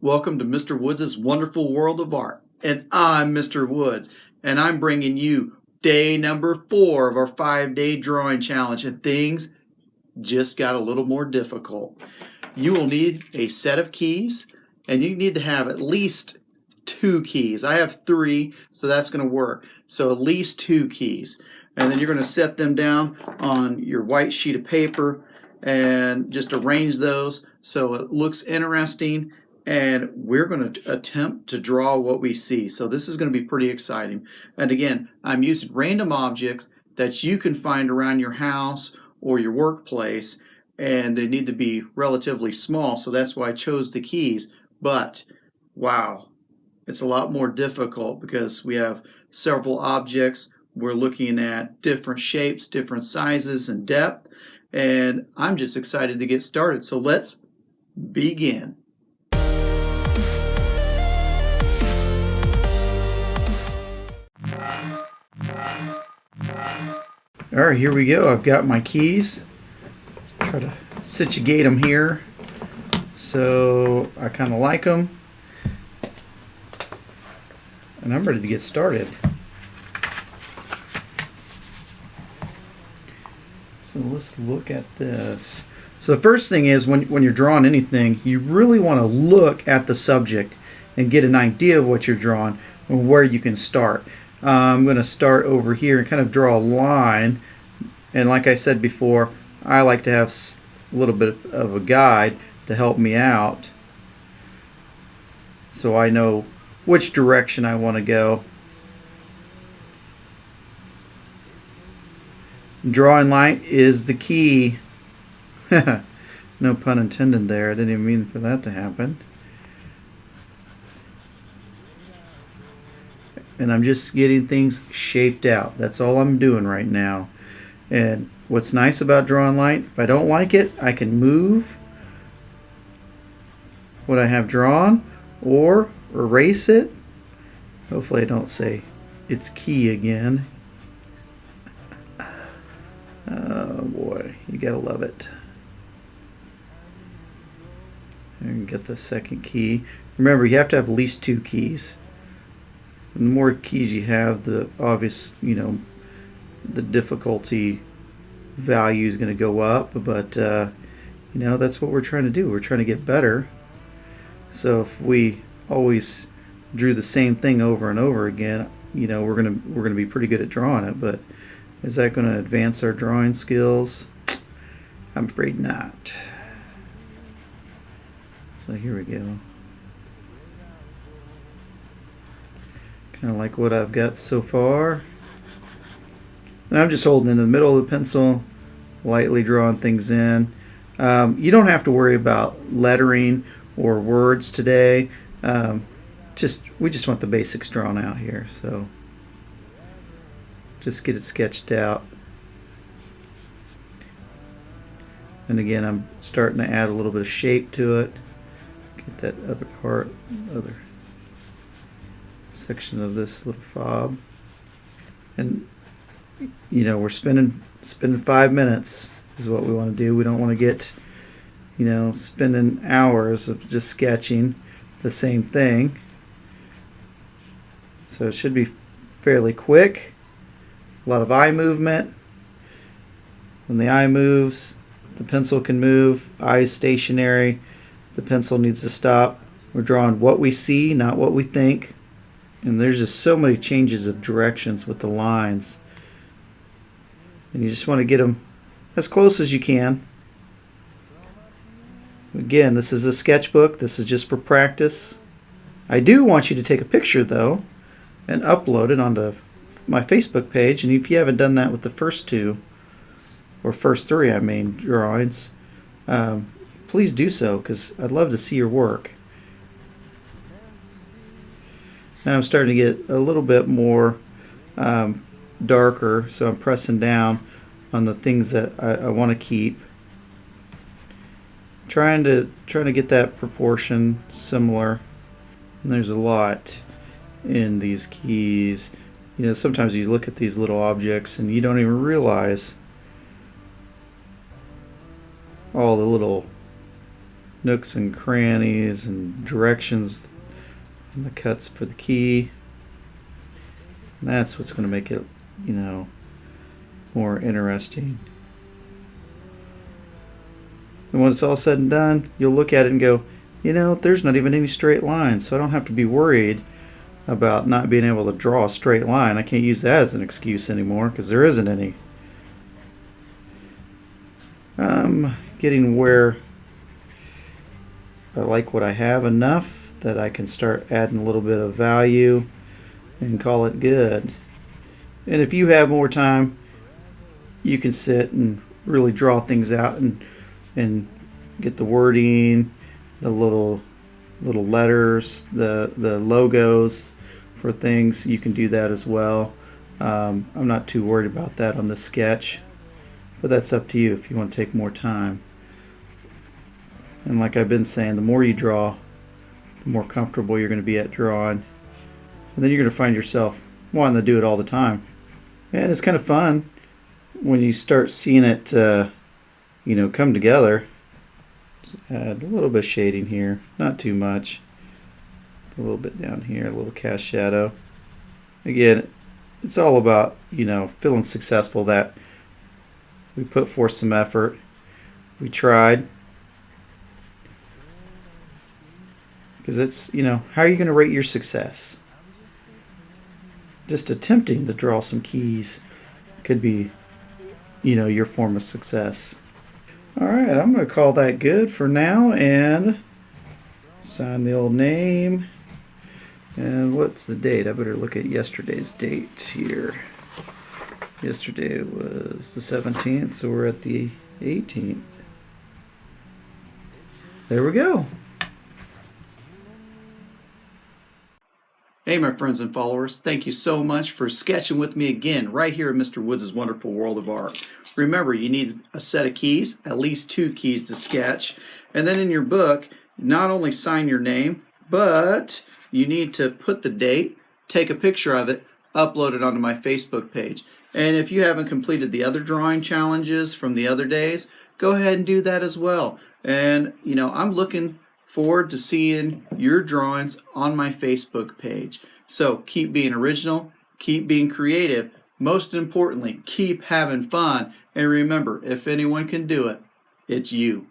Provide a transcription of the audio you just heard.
Welcome to Mr. Woods' Wonderful World of Art. And I'm Mr. Woods, and I'm bringing you day number 4 of our 5-day drawing challenge, and things just got a little more difficult. You will need a set of keys, and you need to have at least 2 keys. I have 3, so that's going to work. So at least 2 keys. And then you're going to set them down on your white sheet of paper and just arrange those so it looks interesting, and we're going to attempt to draw what we see. So this is going to be pretty exciting. And again, I'm using random objects that you can find around your house or your workplace, and they need to be relatively small, so that's why I chose the keys. But wow, it's a lot more difficult because we have several objects. We're looking at different shapes, different sizes and depth, and I'm just excited to get started. So let's begin. All right, here we go. I've got my keys. Try to situate them here so I kind of like them. And I'm ready to get started. So let's look at this. So the first thing is when you're drawing anything, you really want to look at the subject and get an idea of what you're drawing and where you can start. I'm going to start over here and kind of draw a line, and like I said before, I like to have a little bit of a guide to help me out so I know which direction I want to go. Drawing line is the key. No pun intended there. I didn't even mean for that to happen. And I'm just getting things shaped out. That's all I'm doing right now. And what's nice about drawing line, if I don't like it, I can move what I have drawn or erase it. Hopefully I don't say it's key again. Oh boy, you gotta love it. And get the second key. Remember, you have to have at least 2 keys. And the more keys you have, the obvious, the difficulty value is going to go up. But that's what we're trying to do. We're trying to get better. So if we always drew the same thing over and over again, we're gonna be pretty good at drawing it. But is that going to advance our drawing skills? I'm afraid not. So here we go. Kind of like what I've got so far. And I'm just holding in the middle of the pencil, lightly drawing things in. You don't have to worry about lettering or words today. We just want the basics drawn out here. So just get it sketched out. And again, I'm starting to add a little bit of shape to it. Get that other section of this little fob. And we're spending 5 minutes is what we want to do. We don't want to get spending hours of just sketching the same thing. So it should be fairly quick. A lot of eye movement. When the eye moves, the pencil can move. Eye is stationary. The pencil needs to stop. We're drawing what we see, not what we think. And there's just so many changes of directions with the lines. And you just want to get them as close as you can. Again, this is a sketchbook. This is just for practice. I do want you to take a picture, though, and upload it onto my Facebook page. And if you haven't done that with the first 2, or first 3, drawings, please do so, because I'd love to see your work. Now I'm starting to get a little bit more darker, so I'm pressing down on the things that I want to keep. Trying to get that proportion similar. And there's a lot in these keys. Sometimes you look at these little objects and you don't even realize all the little nooks and crannies and directions and the cuts for the key. And that's what's going to make it, more interesting. And when it's all said and done, you'll look at it and go, there's not even any straight lines, so I don't have to be worried about not being able to draw a straight line. I can't use that as an excuse anymore because there isn't any. I'm getting where I like what I have enough that I can start adding a little bit of value and call it good. And if you have more time, you can sit and really draw things out and get the wording, the little letters, the logos for things. You can do that as well. I'm not too worried about that on this sketch, but that's up to you if you want to take more time. And like I've been saying, the more you draw, the more comfortable you're going to be at drawing, and then you're going to find yourself wanting to do it all the time. And it's kind of fun when you start seeing it come together. Just add a little bit of shading here, not too much. A little bit down here, a little cast shadow. Again, it's all about feeling successful, that we put forth some effort, we tried. Because it's, how are you going to rate your success? Just attempting to draw some keys could be, your form of success. Alright, I'm going to call that good for now and sign the old name. And what's the date? I better look at yesterday's date here. Yesterday was the 17th, so we're at the 18th. There we go. Hey, my friends and followers, thank you so much for sketching with me again right here at Mr. Woods' Wonderful World of Art. Remember, you need a set of keys, at least 2 keys to sketch, and then in your book, not only sign your name, but you need to put the date, take a picture of it, upload it onto my Facebook page. And if you haven't completed the other drawing challenges from the other days, go ahead and do that as well. And, I'm looking forward to seeing your drawings on my Facebook page. So keep being original, keep being creative, most importantly, keep having fun, and remember, if anyone can do it, it's you.